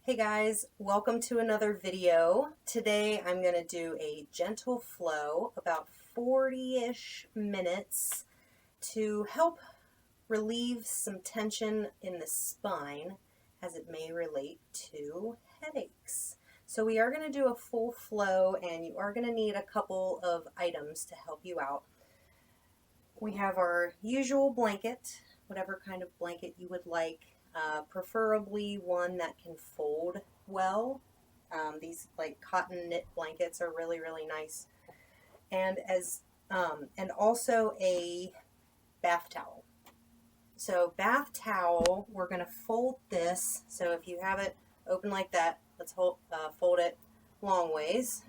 Hey guys, welcome to another video. Today I'm going to do a gentle flow, about 40-ish minutes, to help relieve some tension in the spine as it may relate to headaches. So we are going to do a full flow and you are going to need a couple of items to help you out. We have our usual blanket, whatever kind of blanket you would like. Preferably one that can fold well. These like cotton knit blankets are really, really nice. And and also a bath towel. So bath towel, we're going to fold this. So if you have it open like that, let's fold it long ways.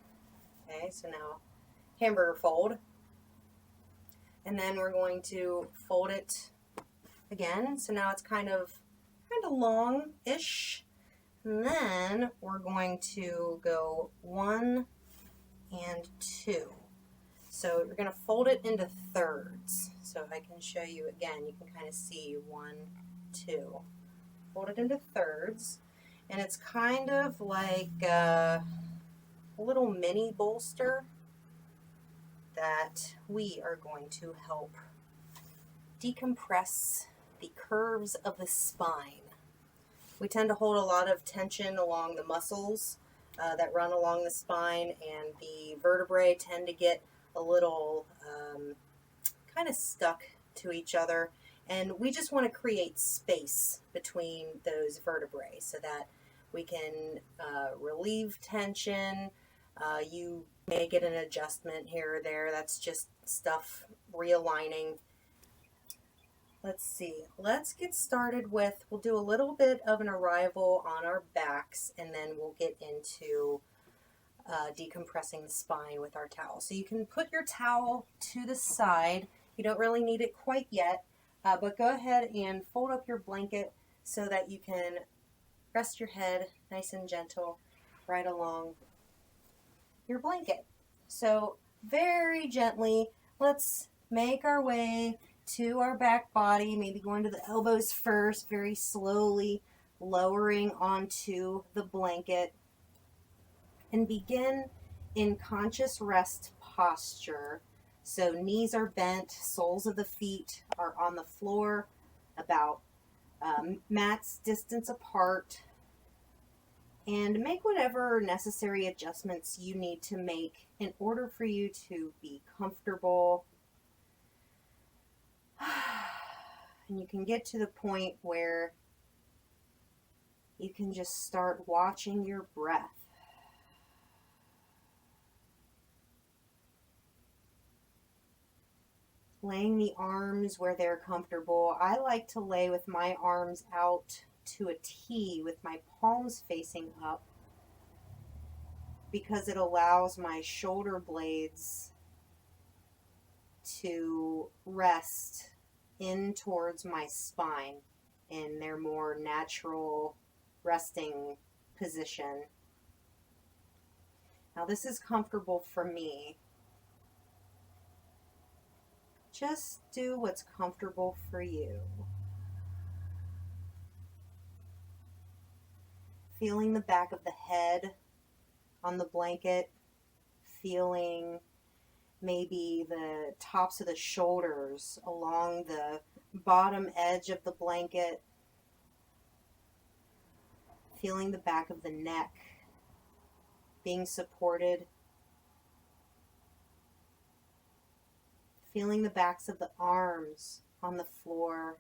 Okay, so now hamburger fold. And then we're going to fold it again. So now it's kind of long-ish. And then we're going to go 1 and 2. So you're going to fold it into thirds. So if I can show you again, you can kind of see 1, 2. Fold it into thirds. And it's kind of like a little mini bolster that we are going to help decompress the curves of the spine. We tend to hold a lot of tension along the muscles that run along the spine, and the vertebrae tend to get a little kind of stuck to each other. And we just want to create space between those vertebrae so that we can relieve tension. You may get an adjustment here or there. That's just stuff realigning. Let's see, let's get started with, we'll do a little bit of an arrival on our backs, and then we'll get into decompressing the spine with our towel. So you can put your towel to the side. You don't really need it quite yet, but go ahead and fold up your blanket so that you can rest your head nice and gentle right along your blanket. So very gently, let's make our way to our back body, maybe going to the elbows first, very slowly lowering onto the blanket, and begin in conscious rest posture. So knees are bent, soles of the feet are on the floor, about mat's distance apart, and make whatever necessary adjustments you need to make in order for you to be comfortable. And you can get to the point where you can just start watching your breath. Laying the arms where they're comfortable. I like to lay with my arms out to a T with my palms facing up because it allows my shoulder blades to rest in towards my spine in their more natural resting position. Now this is comfortable for me. Just do what's comfortable for you. Feeling the back of the head on the blanket, feeling maybe the tops of the shoulders along the bottom edge of the blanket, feeling the back of the neck being supported, feeling the backs of the arms on the floor.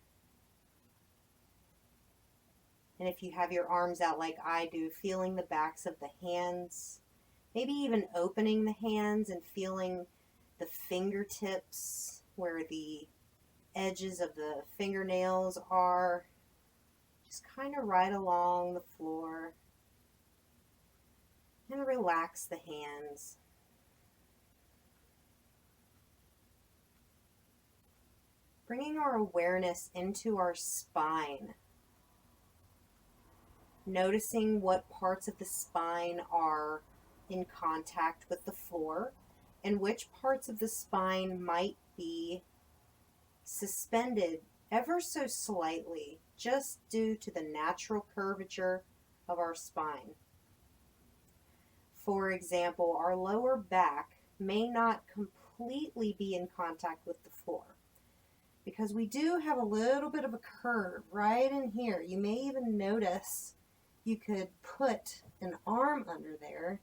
And if you have your arms out like I do, feeling the backs of the hands, maybe even opening the hands and feeling the fingertips where the edges of the fingernails are, just kind of right along the floor. And relax the hands. Bringing our awareness into our spine. Noticing what parts of the spine are in contact with the floor and which parts of the spine might be suspended ever so slightly, just due to the natural curvature of our spine. For example, our lower back may not completely be in contact with the floor because we do have a little bit of a curve right in here. You may even notice you could put an arm under there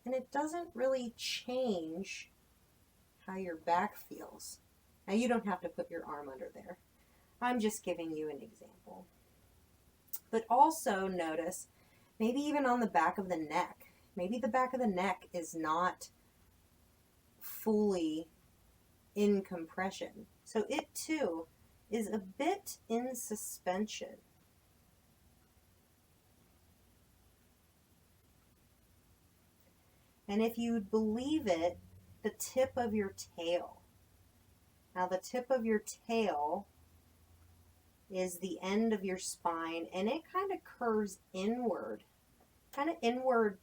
and it doesn't really change how your back feels. Now, you don't have to put your arm under there. I'm just giving you an example. But also notice, maybe even on the back of the neck, maybe the back of the neck is not fully in compression. So it too is a bit in suspension. And if you would believe it, the tip of your tail. Now the tip of your tail is the end of your spine, and it kind of curves inward,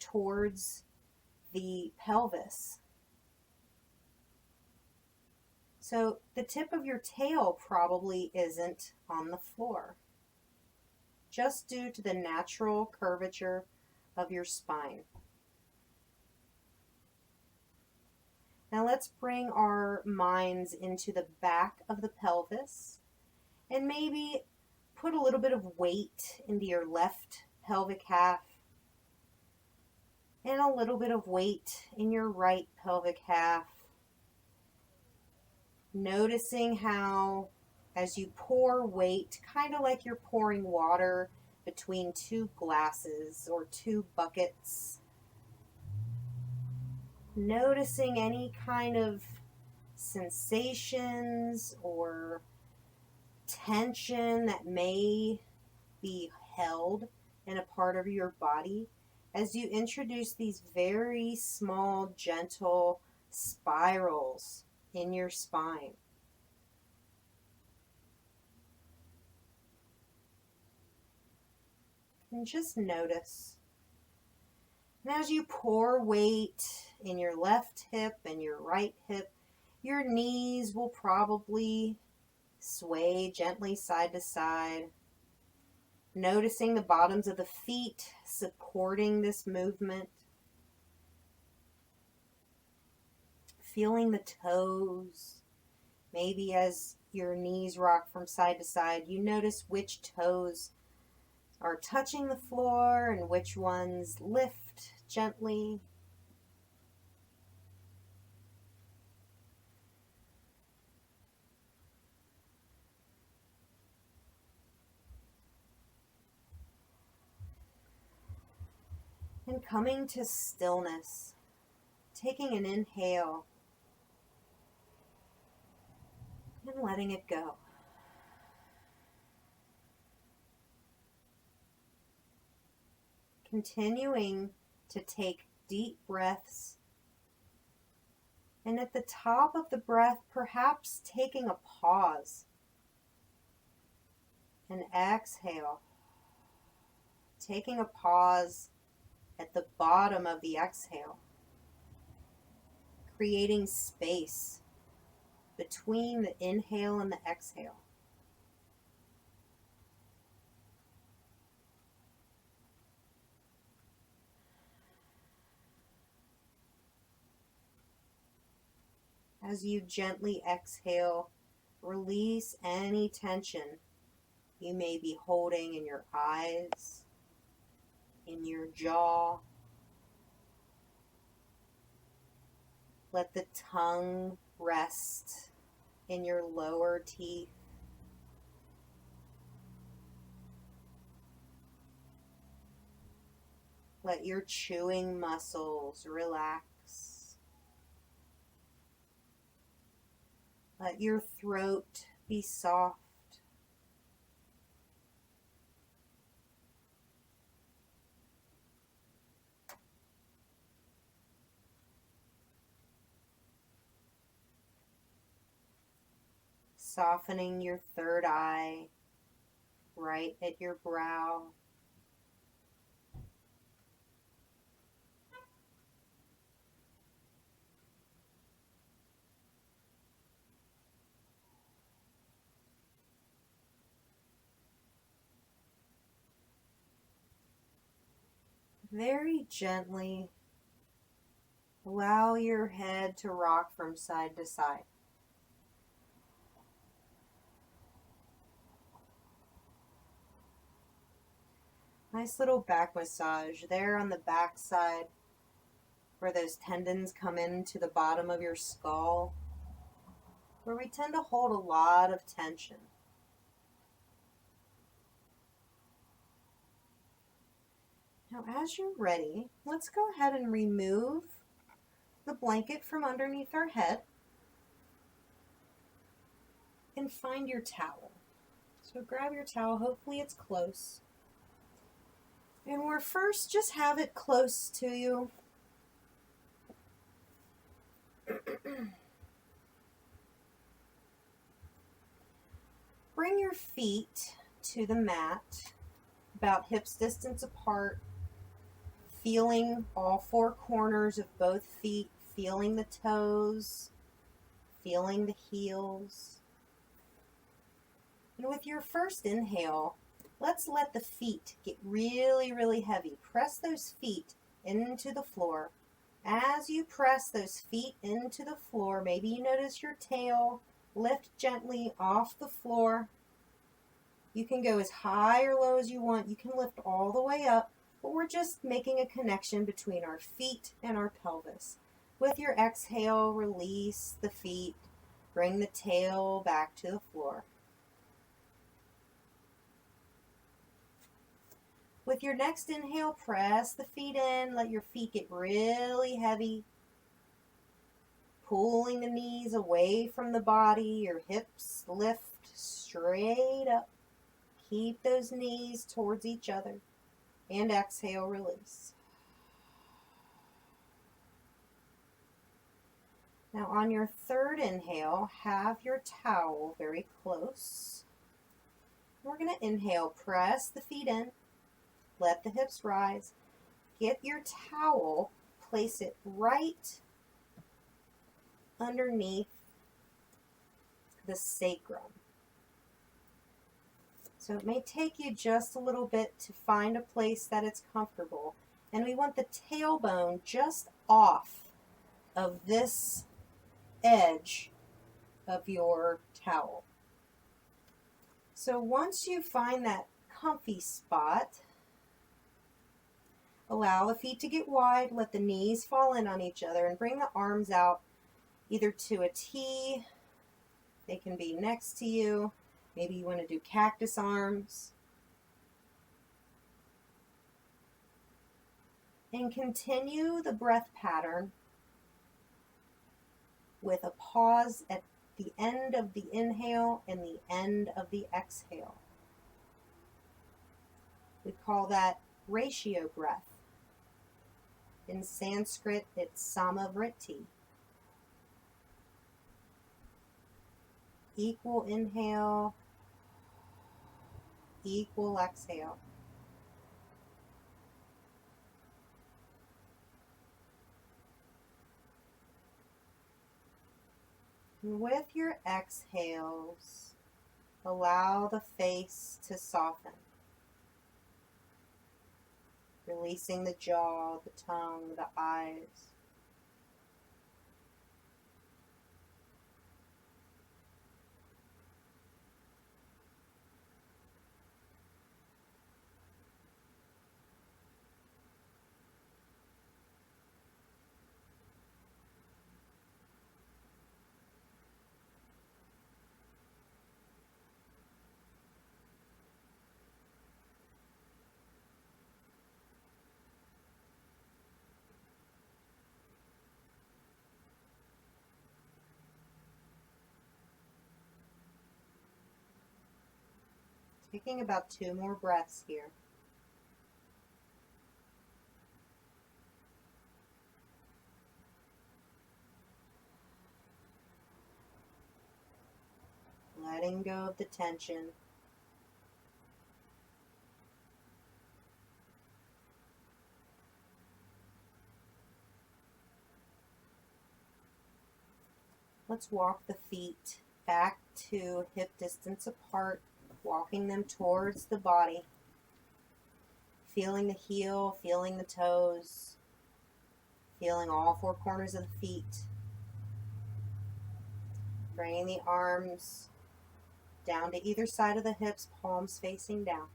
towards the pelvis. So the tip of your tail probably isn't on the floor, just due to the natural curvature of your spine. Now let's bring our minds into the back of the pelvis and maybe put a little bit of weight into your left pelvic half and a little bit of weight in your right pelvic half. Noticing how as you pour weight, kind of like you're pouring water between two glasses or two buckets, noticing any kind of sensations or tension that may be held in a part of your body as you introduce these very small, gentle spirals in your spine. And just notice. And as you pour weight in your left hip and your right hip, your knees will probably sway gently side to side. Noticing the bottoms of the feet supporting this movement. Feeling the toes. Maybe as your knees rock from side to side, you notice which toes are touching the floor and which ones lift gently. And coming to stillness, taking an inhale and letting it go. Continuing to take deep breaths, and at the top of the breath, perhaps taking a pause and exhale. Taking a pause at the bottom of the exhale, creating space between the inhale and the exhale. As you gently exhale, release any tension you may be holding in your eyes, in your jaw. Let the tongue rest in your lower teeth. Let your chewing muscles relax. Let your throat be soft. Softening your third eye right at your brow. Very gently allow your head to rock from side to side. Nice little back massage there on the back side where those tendons come into the bottom of your skull, where we tend to hold a lot of tension. Now, as you're ready, let's go ahead and remove the blanket from underneath our head and find your towel. So grab your towel, hopefully it's close. And we're first, just have it close to you. Bring your feet to the mat, about hips distance apart, feeling all four corners of both feet, feeling the toes, feeling the heels. And with your first inhale, let's let the feet get really, really heavy. Press those feet into the floor. As you press those feet into the floor, maybe you notice your tail lift gently off the floor. You can go as high or low as you want. You can lift all the way up, but we're just making a connection between our feet and our pelvis. With your exhale, release the feet. Bring the tail back to the floor. With your next inhale, press the feet in. Let your feet get really heavy. Pulling the knees away from the body. Your hips lift straight up. Keep those knees towards each other. And exhale, release. Now on your third inhale, have your towel very close. We're going to inhale, press the feet in. Let the hips rise. Get your towel, place it right underneath the sacrum. So it may take you just a little bit to find a place that it's comfortable. And we want the tailbone just off of this edge of your towel. So once you find that comfy spot, allow the feet to get wide, let the knees fall in on each other, and bring the arms out either to a T. They can be next to you. Maybe you want to do cactus arms. And continue the breath pattern with a pause at the end of the inhale and the end of the exhale. We call that ratio breath. In Sanskrit, it's samavriti. Equal inhale, equal exhale. And with your exhales, allow the face to soften. Releasing the jaw, the tongue, the eyes. Taking about 2 more breaths here. Letting go of the tension. Let's walk the feet back to hip distance apart, walking them towards the body. Feeling the heel, feeling the toes, feeling all four corners of the feet. Bringing the arms down to either side of the hips, palms facing down.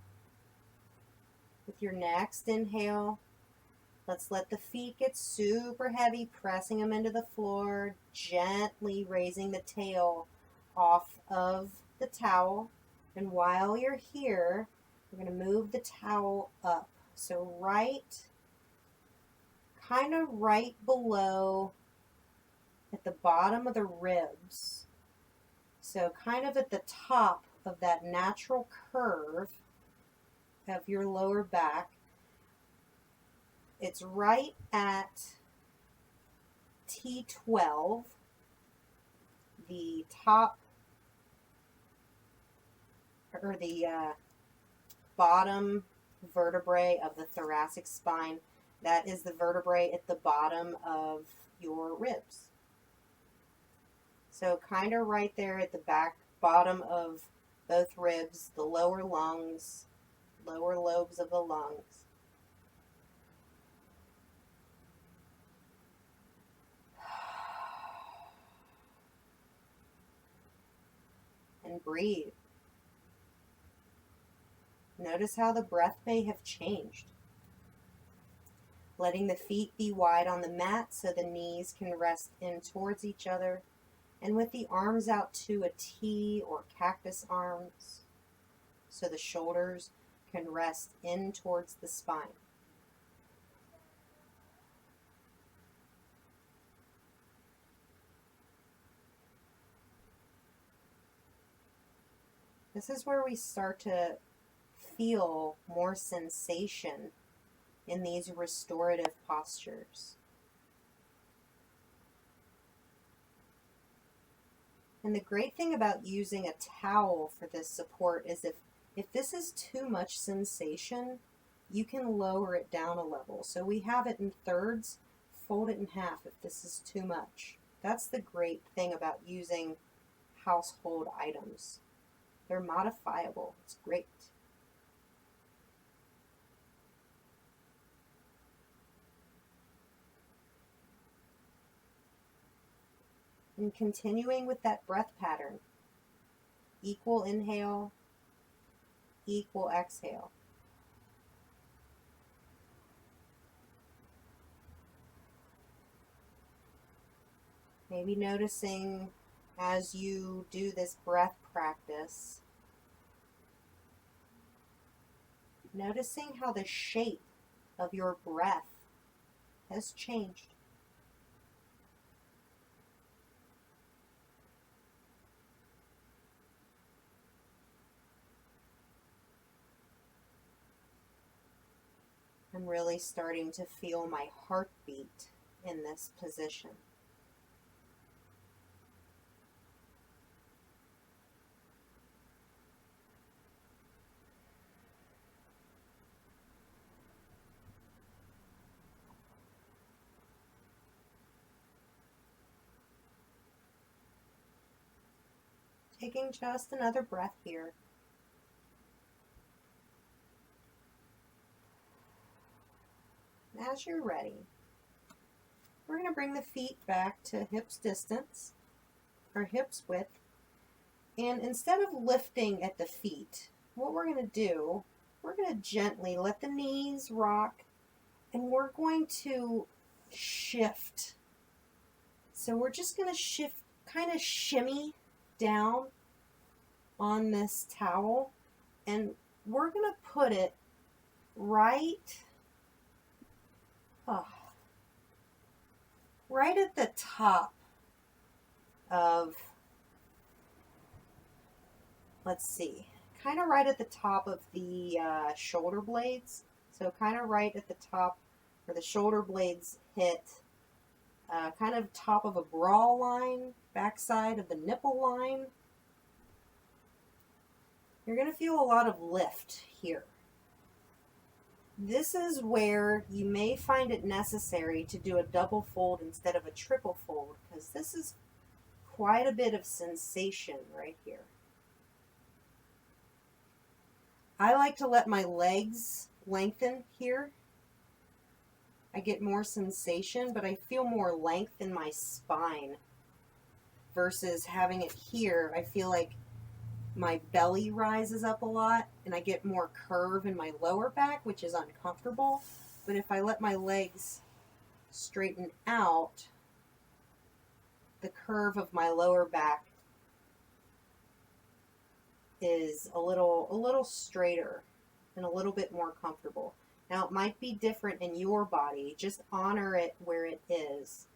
With your next inhale, let's let the feet get super heavy, pressing them into the floor, gently raising the tail off of the towel. And while you're here, we're going to move the towel up. So kind of right below at the bottom of the ribs. So kind of at the top of that natural curve of your lower back. It's right at T12, the top or the bottom vertebrae of the thoracic spine. That is the vertebrae at the bottom of your ribs. So kind of right there at the back, bottom of both ribs, the lower lungs, lower lobes of the lungs. And breathe. Notice how the breath may have changed. Letting the feet be wide on the mat so the knees can rest in towards each other, and with the arms out to a T or cactus arms so the shoulders can rest in towards the spine. This is where we start to feel more sensation in these restorative postures. And the great thing about using a towel for this support is if this is too much sensation, you can lower it down a level. So we have it in thirds, fold it in half if this is too much. That's the great thing about using household items. They're modifiable. It's great. And continuing with that breath pattern. Equal inhale, equal exhale. Maybe noticing as you do this breath practice, noticing how the shape of your breath has changed. I'm really starting to feel my heartbeat in this position. Taking just another breath here. As you're ready, we're going to bring the feet back to hips distance, or hips width. And instead of lifting at the feet, what we're going to do, we're going to gently let the knees rock, and we're going to shift. So we're just going to shift, kind of shimmy down on this towel, and we're going to put it right at the top of, let's see, kind of right at the top of the shoulder blades. So kind of right at the top where the shoulder blades hit, kind of top of a bra line, backside of the nipple line. You're going to feel a lot of lift here. This is where you may find it necessary to do a double fold instead of a triple fold, because this is quite a bit of sensation right here. I like to let my legs lengthen here. I get more sensation, but I feel more length in my spine versus having it here. I feel like my belly rises up a lot and I get more curve in my lower back, which is uncomfortable. But if I let my legs straighten out, the curve of my lower back is a little straighter and a little bit more comfortable. Now, it might be different in your body. Just honor it where it is.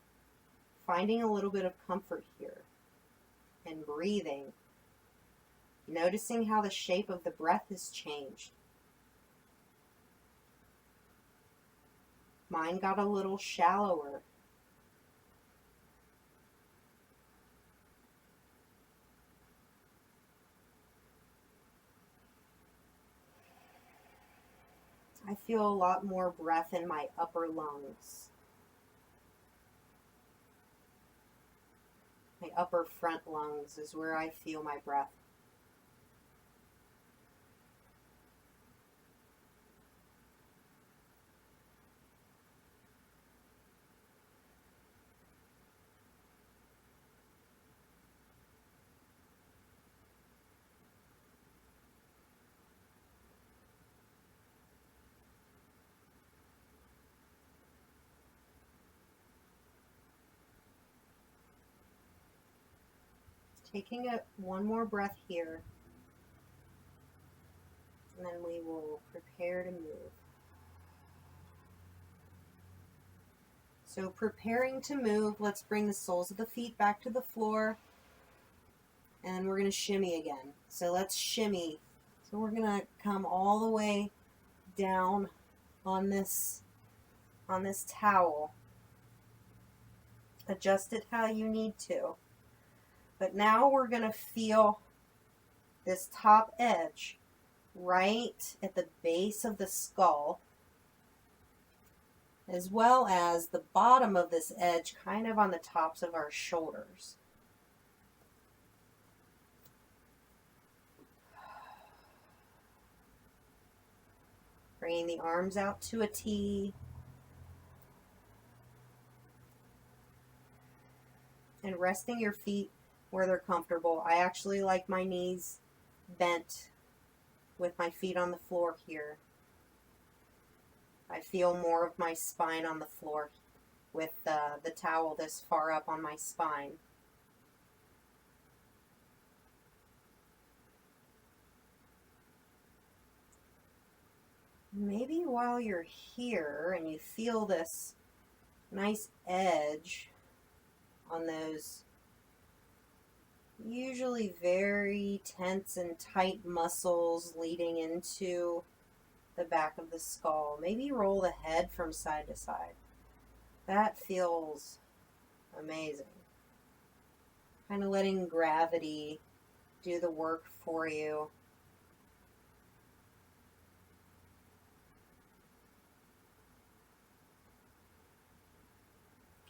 Finding a little bit of comfort here and breathing. Noticing how the shape of the breath has changed. Mine got a little shallower. I feel a lot more breath in my upper lungs. My upper front lungs is where I feel my breath. Taking one more breath here, and then we will prepare to move. So preparing to move, let's bring the soles of the feet back to the floor, and we're going to shimmy again. So let's shimmy. So we're going to come all the way down on this towel. Adjust it how you need to. But now we're going to feel this top edge right at the base of the skull, as well as the bottom of this edge kind of on the tops of our shoulders. Bringing the arms out to a T. And resting your feet where they're comfortable. I actually like my knees bent with my feet on the floor here. I feel more of my spine on the floor with the towel this far up on my spine. Maybe while you're here and you feel this nice edge on those usually very tense and tight muscles leading into the back of the skull. Maybe roll the head from side to side. That feels amazing. Kind of letting gravity do the work for you.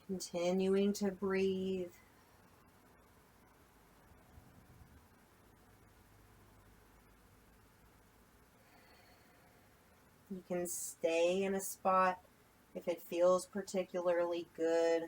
Continuing to breathe. You can stay in a spot if it feels particularly good.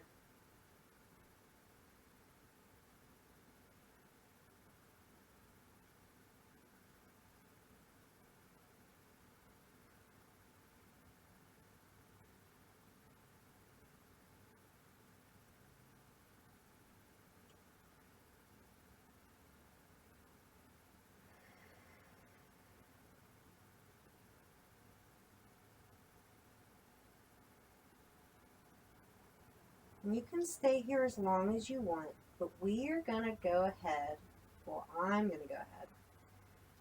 And you can stay here as long as you want, but we are going to go ahead, well, I'm going to go ahead.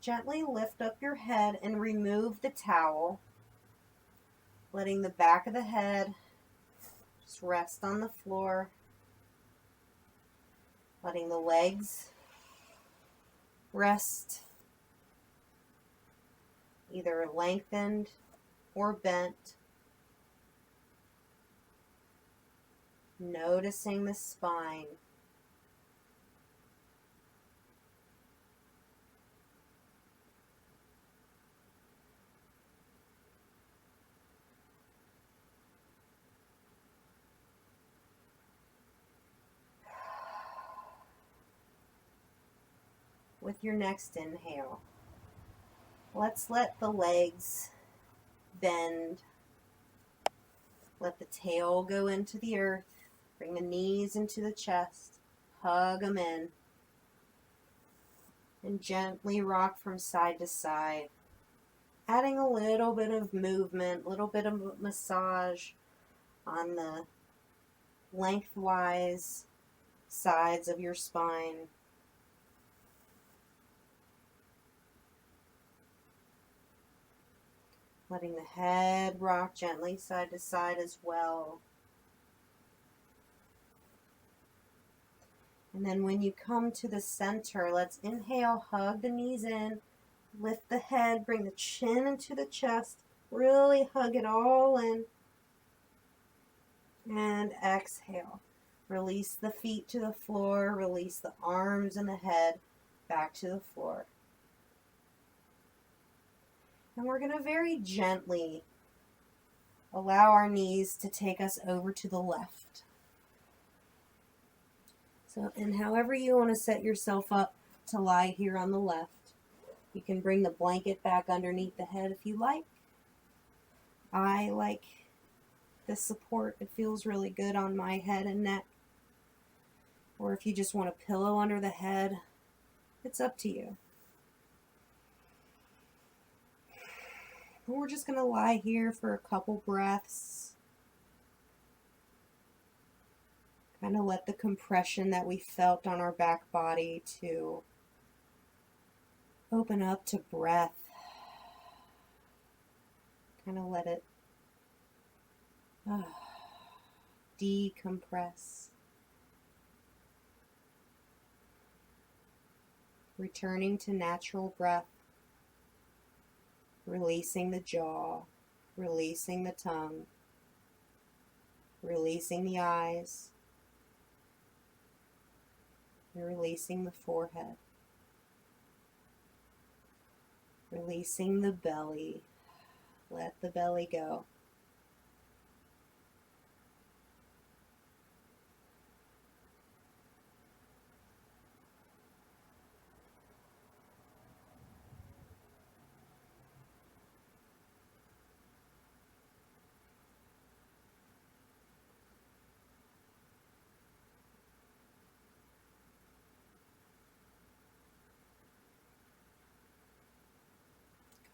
Gently lift up your head and remove the towel, letting the back of the head just rest on the floor, letting the legs rest, either lengthened or bent. Noticing the spine. with your next inhale. Let's let the legs bend. Let the tail go into the earth. Bring the knees into the chest. Hug them in. And gently rock from side to side. Adding a little bit of movement, a little bit of massage on the lengthwise sides of your spine. Letting the head rock gently side to side as well. And then when you come to the center, let's inhale, hug the knees in, lift the head, bring the chin into the chest, really hug it all in. And exhale. Release the feet to the floor, release the arms and the head back to the floor. And we're going to very gently allow our knees to take us over to the left. So, and however you want to set yourself up to lie here on the left, you can bring the blanket back underneath the head if you like. I like this support. It feels really good on my head and neck. Or if you just want a pillow under the head, it's up to you. And we're just going to lie here for a couple breaths. Kind of let the compression that we felt on our back body to open up to breath. Kind of let it decompress. Returning to natural breath. Releasing the jaw. Releasing the tongue. Releasing the eyes. And releasing the forehead. Releasing the belly. Let the belly go.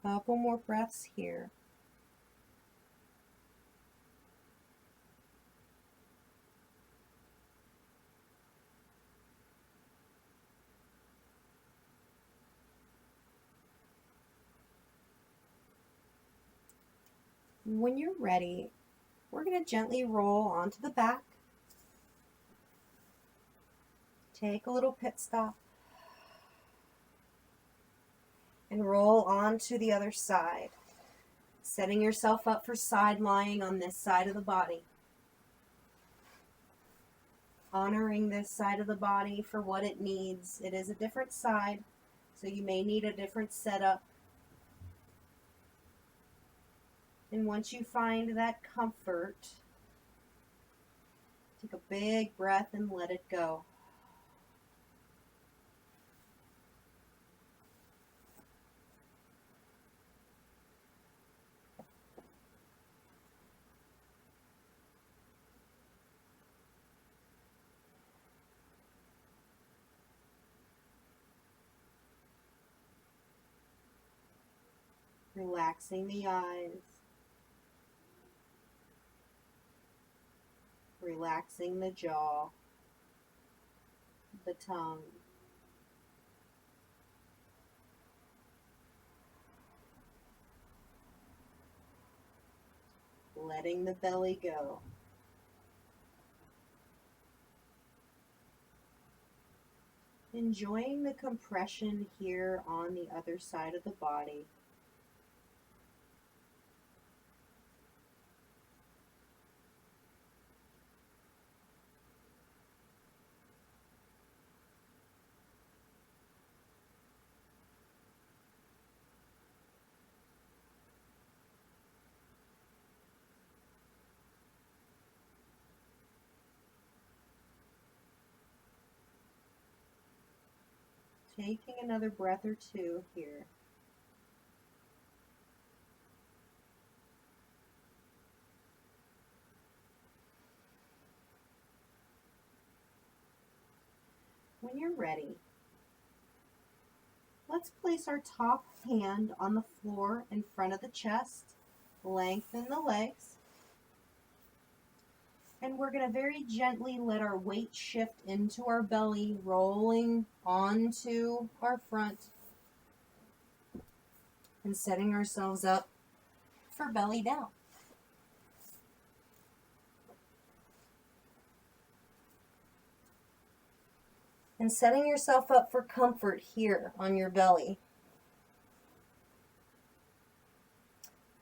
Couple more breaths here. When you're ready, we're going to gently roll onto the back. Take a little pit stop. And roll on to the other side. Setting yourself up for side lying on this side of the body. Honoring this side of the body for what it needs. It is a different side, so you may need a different setup. And once you find that comfort, take a big breath and let it go. Relaxing the eyes. Relaxing the jaw, the tongue. Letting the belly go. Enjoying the compression here on the other side of the body. Taking another breath or two here. When you're ready, let's place our top hand on the floor in front of the chest, lengthen the legs, and we're going to very gently let our weight shift into our belly, rolling onto our front and setting ourselves up for belly down. And setting yourself up for comfort here on your belly.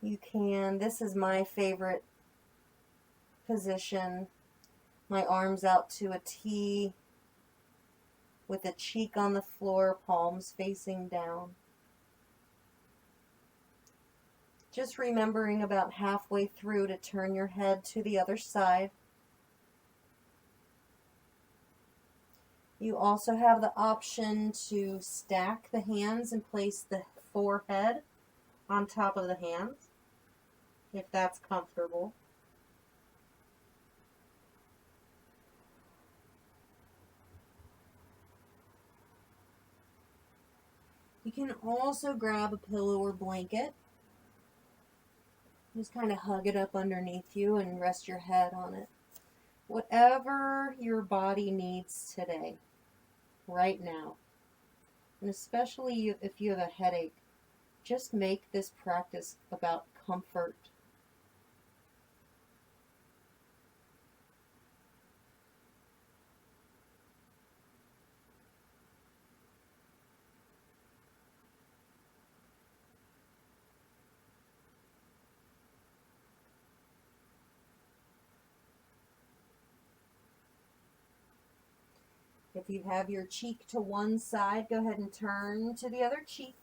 You can, this is my favorite position, my arms out to a T with a cheek on the floor, palms facing down. Just remembering about halfway through to turn your head to the other side. You also have the option to stack the hands and place the forehead on top of the hands, if that's comfortable. You can also grab a pillow or blanket. Just kind of hug it up underneath you and rest your head on it. Whatever your body needs today, right now. And especially if you have a headache, just make this practice about comfort. If you have your cheek to one side, go ahead and turn to the other cheek.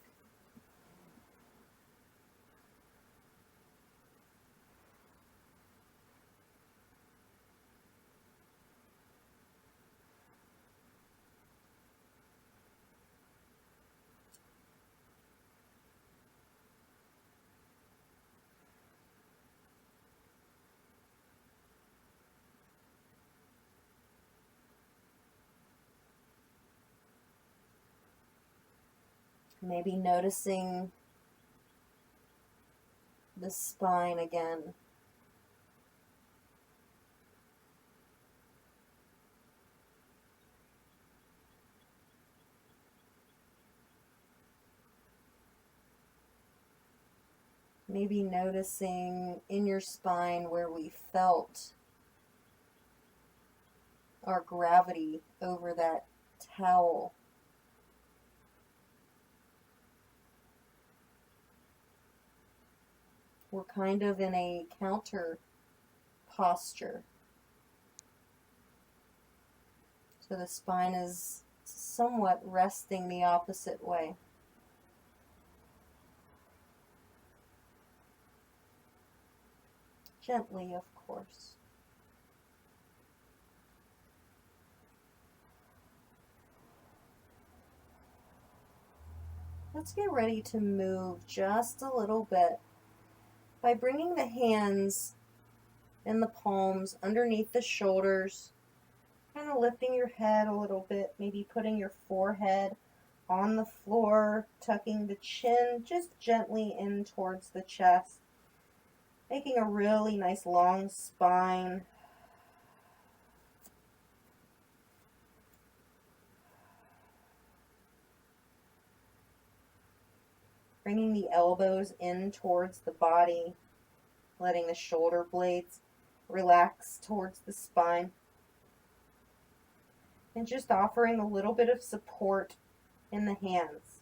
Maybe noticing the spine again. Maybe noticing in your spine where we felt our gravity over that towel. We're kind of in a counter posture. So the spine is somewhat resting the opposite way. Gently, of course. Let's get ready to move just a little bit by bringing the hands and the palms underneath the shoulders, kind of lifting your head a little bit, maybe putting your forehead on the floor, tucking the chin just gently in towards the chest, making a really nice long spine. Bringing the elbows in towards the body, letting the shoulder blades relax towards the spine, and just offering a little bit of support in the hands.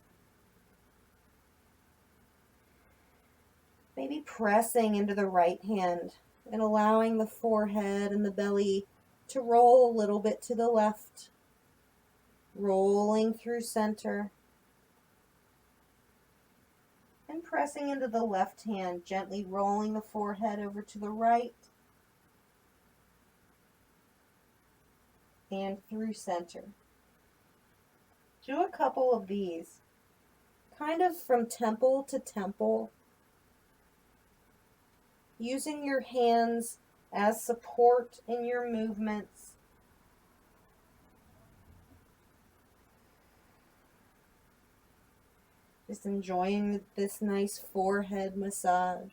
Maybe pressing into the right hand and allowing the forehead and the belly to roll a little bit to the left, rolling through center, and pressing into the left hand, gently rolling the forehead over to the right and through center. Do a couple of these, kind of from temple to temple, using your hands as support in your movements. Just enjoying this nice forehead massage,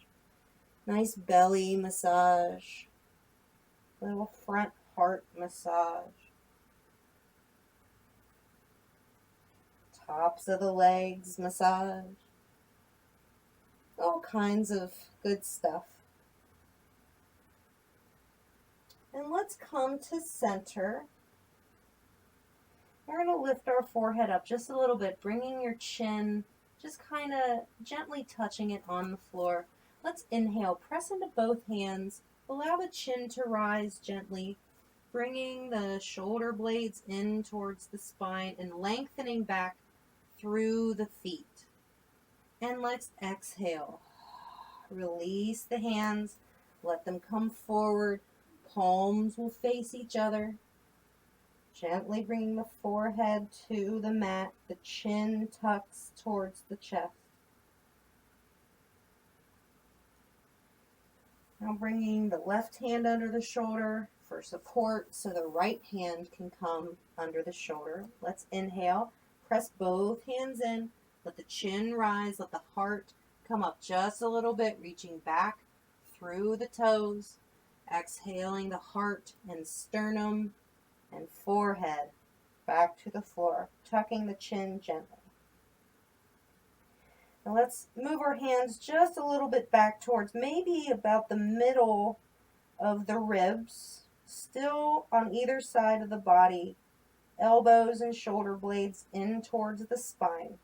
nice belly massage, little front heart massage, tops of the legs massage, all kinds of good stuff. And let's come to center. We're going to lift our forehead up just a little bit, bringing your chin, just kind of gently touching it on the floor. Let's inhale, press into both hands, allow the chin to rise gently, bringing the shoulder blades in towards the spine and lengthening back through the feet. And let's exhale. Release the hands, let them come forward. Palms will face each other. Gently bringing the forehead to the mat, the chin tucks towards the chest. Now bringing the left hand under the shoulder for support so the right hand can come under the shoulder. Let's inhale, press both hands in, let the chin rise, let the heart come up just a little bit, reaching back through the toes. Exhaling the heart and sternum and forehead back to the floor, tucking the chin gently. Now let's move our hands just a little bit back towards maybe about the middle of the ribs, still on either side of the body, elbows and shoulder blades in towards the spine.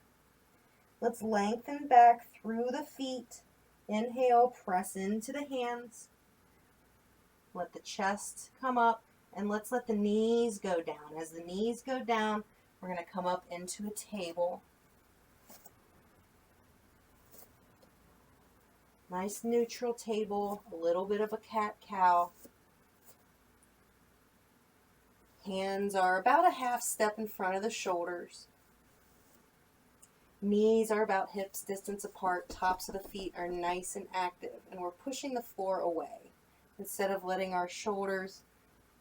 Let's lengthen back through the feet. Inhale, press into the hands. Let the chest come up, and let's let the knees go down. As the knees go down, we're going to come up into a table. Nice neutral table, a little bit of a cat-cow. Hands are about a half step in front of the shoulders. Knees are about hips distance apart. Tops of the feet are nice and active, and we're pushing the floor away. Instead of letting our shoulders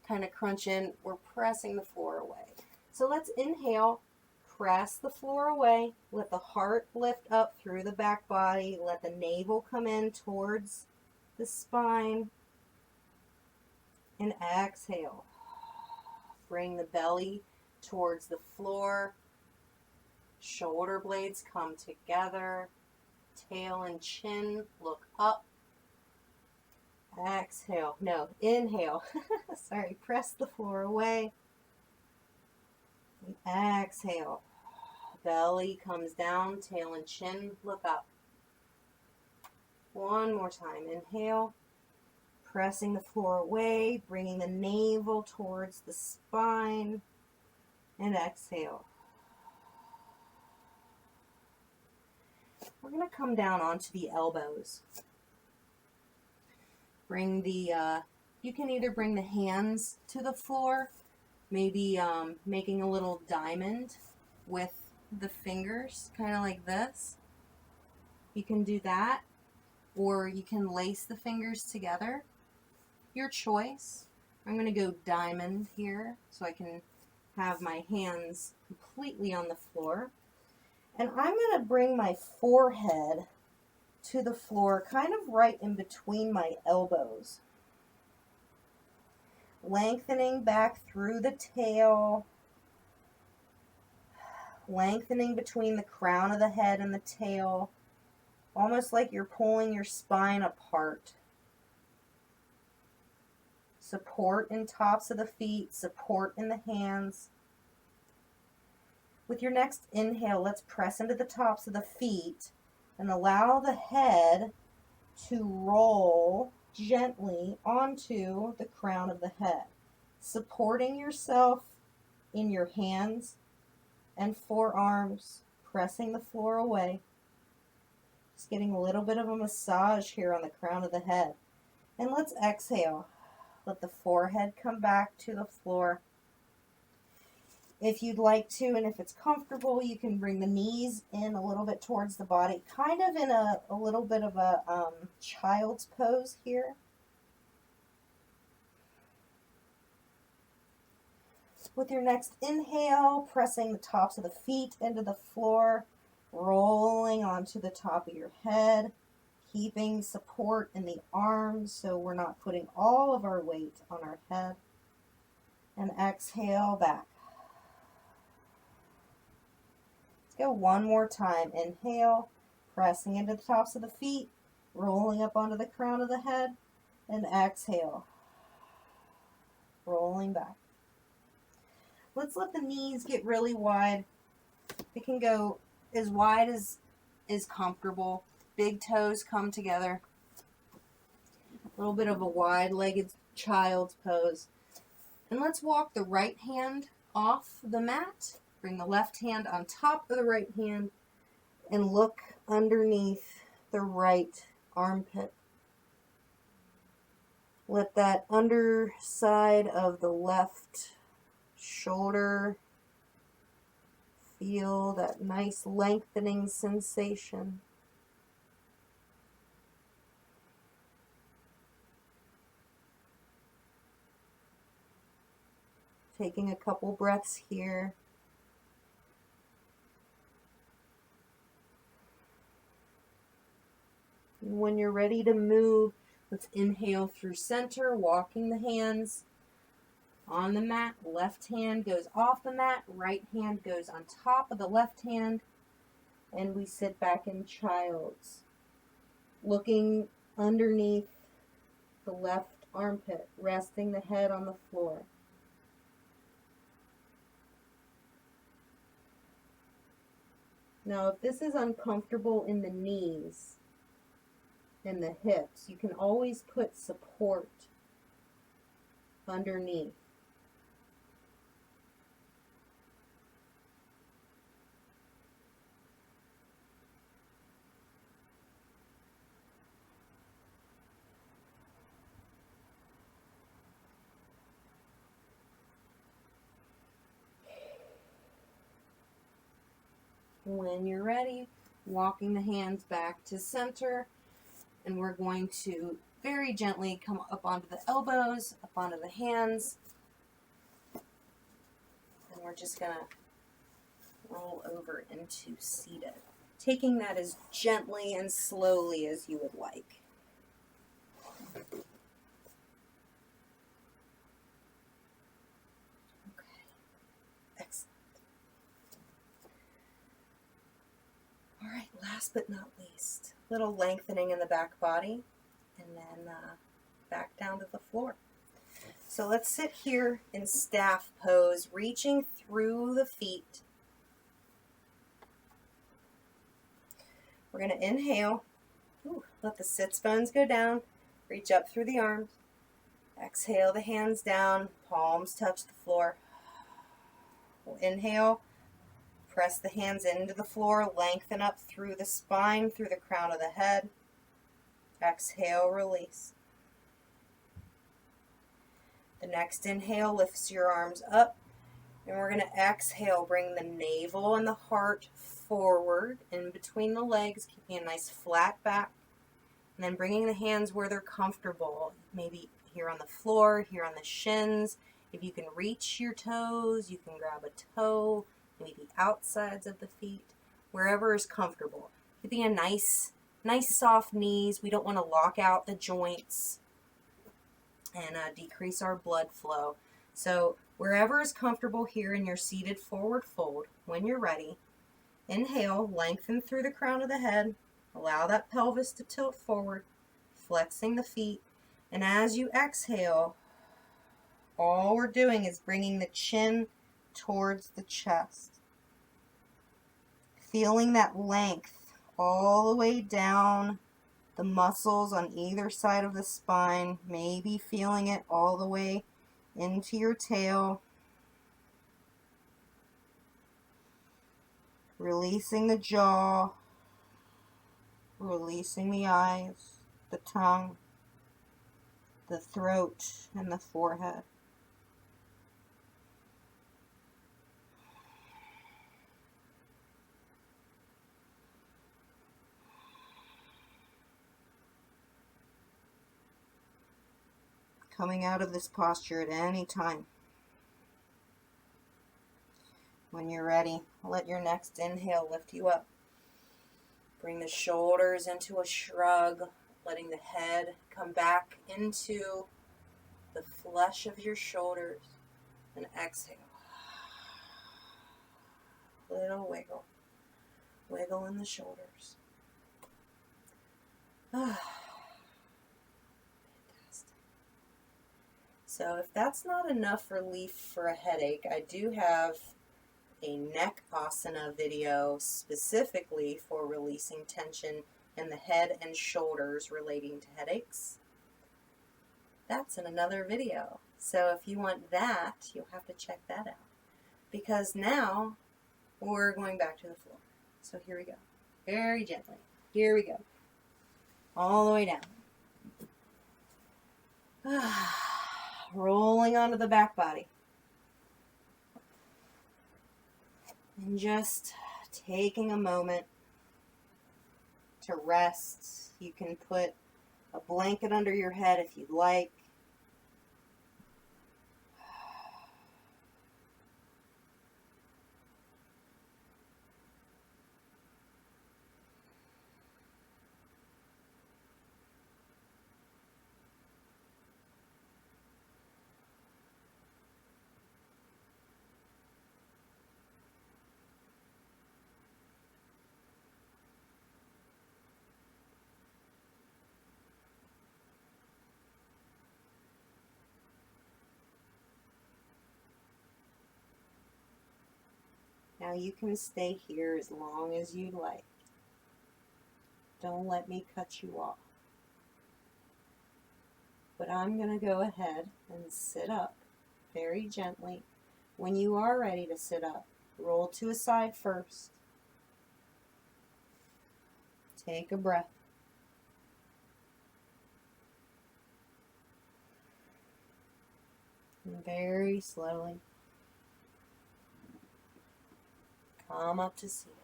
kind of crunch in, we're pressing the floor away. So let's inhale, press the floor away, let the heart lift up through the back body, let the navel come in towards the spine, and exhale. Bring the belly towards the floor, shoulder blades come together, tail and chin look up. Exhale, no, inhale. Sorry, press the floor away. And exhale. Belly comes down, tail and chin look up. One more time, inhale. Pressing the floor away, bringing the navel towards the spine. And exhale. We're going to come down onto the elbows. Bring the, you can either bring the hands to the floor, maybe making a little diamond with the fingers, kind of like this. You can do that, or you can lace the fingers together. Your choice. I'm going to go diamond here so I can have my hands completely on the floor. And I'm going to bring my forehead to the floor, kind of right in between my elbows. Lengthening back through the tail. Lengthening between the crown of the head and the tail. Almost like you're pulling your spine apart. Support in tops of the feet, support in the hands. With your next inhale, let's press into the tops of the feet and allow the head to roll gently onto the crown of the head, supporting yourself in your hands and forearms, pressing the floor away. Just getting a little bit of a massage here on the crown of the head. And let's exhale. Let the forehead come back to the floor. If you'd like to, and if it's comfortable, you can bring the knees in a little bit towards the body, kind of in a little bit of a child's pose here. With your next inhale, pressing the tops of the feet into the floor, rolling onto the top of your head, keeping support in the arms so we're not putting all of our weight on our head. And exhale back. Let's go one more time. Inhale, pressing into the tops of the feet, rolling up onto the crown of the head, and exhale, rolling back. Let's let the knees get really wide. They can go as wide as is comfortable. Big toes come together. A little bit of a wide-legged child's pose. And let's walk the right hand off the mat. Bring the left hand on top of the right hand and look underneath the right armpit. Let that underside of the left shoulder feel that nice lengthening sensation. Taking a couple breaths here. And when you're ready to move, let's inhale through center, walking the hands on the mat. Left hand goes off the mat, right hand goes on top of the left hand, and we sit back in child's, looking underneath the left armpit, resting the head on the floor. Now, if this is uncomfortable in the knees and the hips, you can always put support underneath. When you're ready, walking the hands back to center, and we're going to very gently come up onto the elbows, up onto the hands, and we're just going to roll over into seated, taking that as gently and slowly as you would like. Okay, excellent. All right, last but not least, little lengthening in the back body, and then back down to the floor. So let's sit here in staff pose, reaching through the feet. We're going to inhale, let the sits bones go down, reach up through the arms. Exhale the hands down, palms touch the floor. We'll inhale, press the hands into the floor, lengthen up through the spine, through the crown of the head. Exhale, release. The next inhale lifts your arms up, and we're going to exhale, bring the navel and the heart forward in between the legs, keeping a nice flat back, and then bringing the hands where they're comfortable, maybe here on the floor, here on the shins. If you can reach your toes, you can grab a toe, maybe the outsides of the feet, wherever is comfortable. Keeping a nice soft knees. We don't want to lock out the joints and decrease our blood flow. So wherever is comfortable here in your seated forward fold, when you're ready, inhale, lengthen through the crown of the head, allow that pelvis to tilt forward, flexing the feet, and as you exhale, all we're doing is bringing the chin towards the chest, feeling that length all the way down the muscles on either side of the spine, maybe feeling it all the way into your tail. Releasing the jaw, releasing the eyes, the tongue, the throat, and the forehead. coming out of this posture at any time. When you're ready, let your next inhale lift you up. Bring the shoulders into a shrug, letting the head come back into the flesh of your shoulders. And exhale. Little wiggle. Wiggle in the shoulders. Fantastic. So if that's not enough relief for a headache, I do have a neck asana video specifically for releasing tension in the head and shoulders relating to headaches. That's in another video. So if you want that, you'll have to check that out. Because now we're going back to the floor. So here we go. Very gently. Here we go. All the way down. Rolling onto the back body. And just taking a moment to rest. You can put a blanket under your head if you'd like. Now you can stay here as long as you like. Don't let me cut you off. But I'm going to go ahead and sit up very gently. When you are ready to sit up, roll to a side first. Take a breath. And very slowly come up to seated.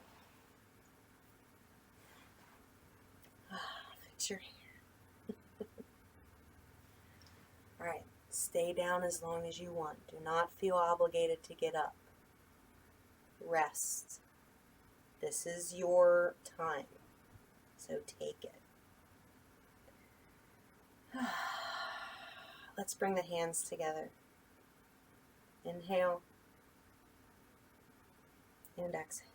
Fix your hair. Alright, stay down as long as you want. Do not feel obligated to get up. Rest. This is your time, so take it. Let's bring the hands together. Inhale and exhale.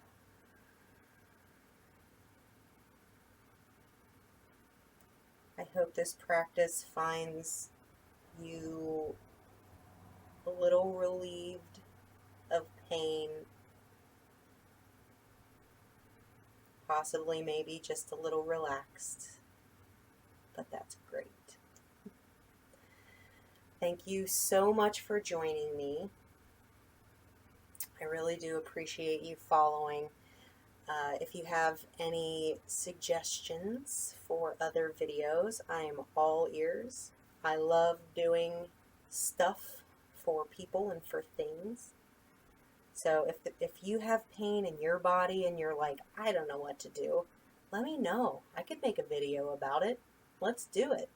I hope this practice finds you a little relieved of pain, possibly maybe just a little relaxed, but that's great. Thank you so much for joining me. I really do appreciate you following. If you have any suggestions for other videos, I am all ears. I love doing stuff for people and for things. So if you have pain in your body and you're like, I don't know what to do, let me know. I could make a video about it. Let's do it.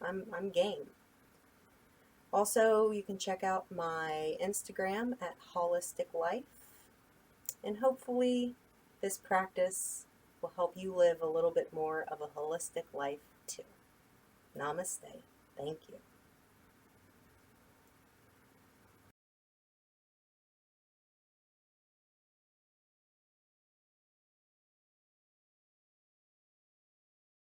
I'm game. Also, you can check out my Instagram at Holistic Life, and hopefully this practice will help you live a little bit more of a holistic life too. Namaste. Thank you.